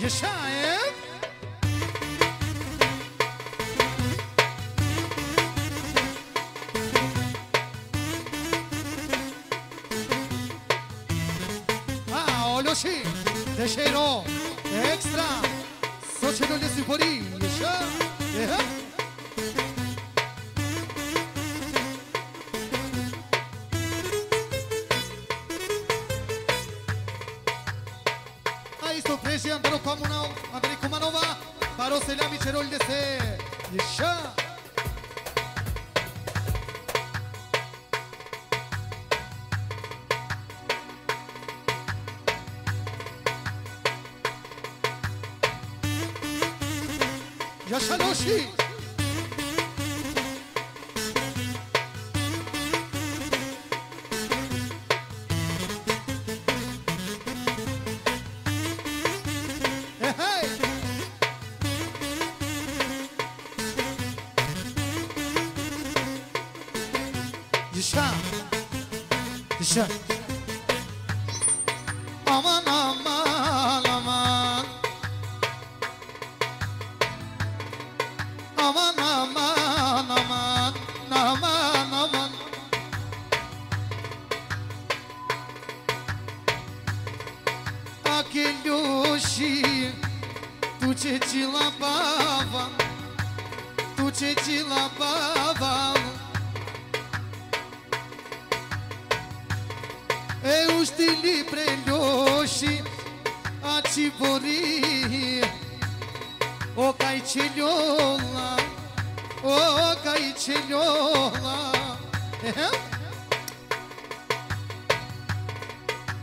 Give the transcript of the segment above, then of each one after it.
شايف Oloshi Deshero Extra Sociedad de Sipori Yesha Aí estou presidente comunal Américo Manova para o Selami Cherol de Se Yesha Yashaloshi Yasha Yasha Aman aman aman Aman aman aman aman aman Aquelhoshi Tu ce ci la bava Tu ce ci la bava Eu stili prelhoshi A ci vori O caicilhola O caicilhola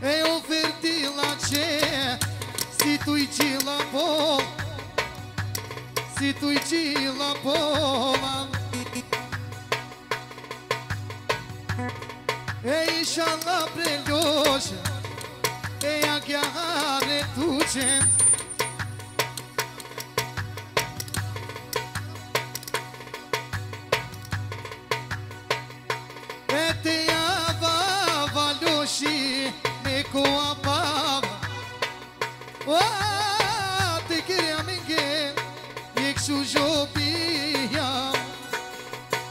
Eu verti la ce Si tu-i ci la bo Si tu-i ci la bola Ei shala prelhoșa Ei a chiare duce Ete ava valhoși Neco apava Oa te queria mingue Exu jopia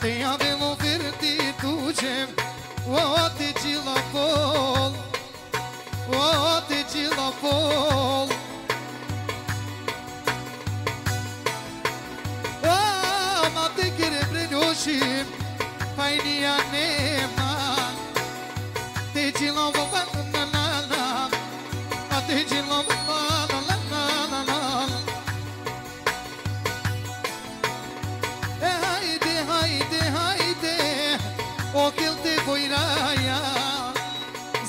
Te avem oferti duce O te ci la pol O te ci la pol O ma te kere prelhoși Painia nema Te ci la voba na na na A te ci la voba na na na na Haide haide haide O que eu te voiraia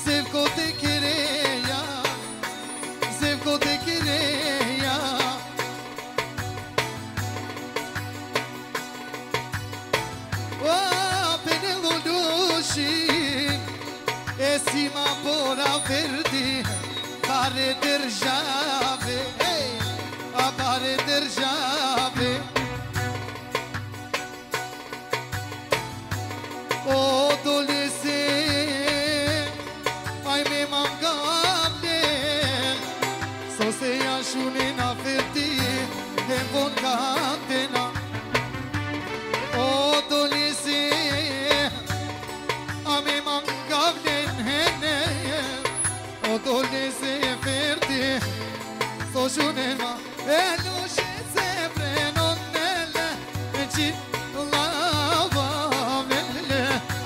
Zevko te quereia Zevko te quereia Oh, peneluluși Esse mapora verde Pare derjave Hey, apare derjave O dolese Ai me mangale So se ajune na feti E von catena O dolese Ai me mangale O dolese ferte So june na Elușe se prenonele Ci lava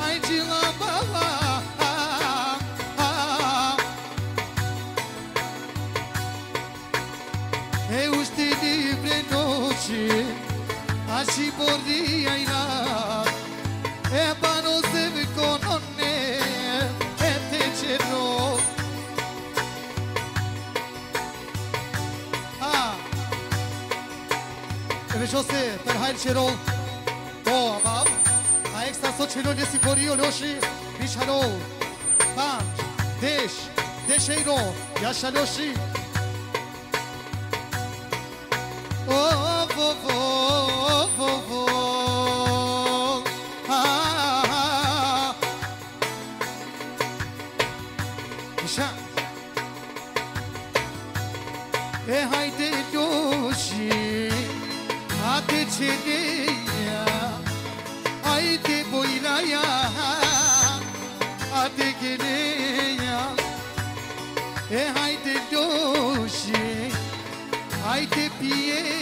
Ai ci la bava Eu stili prelhoși A ci vorria ira E pano se viconone E te cerro Veșose, perhail cerol Do abav A extra sociilor de siforio loși Mișarol Panci Deș Deșeiro Iașa loși Oh, oh, oh, oh, oh Așa E haide doși, haide cedeia, haide boiraia, haide gheneia, haide doși, haide pie.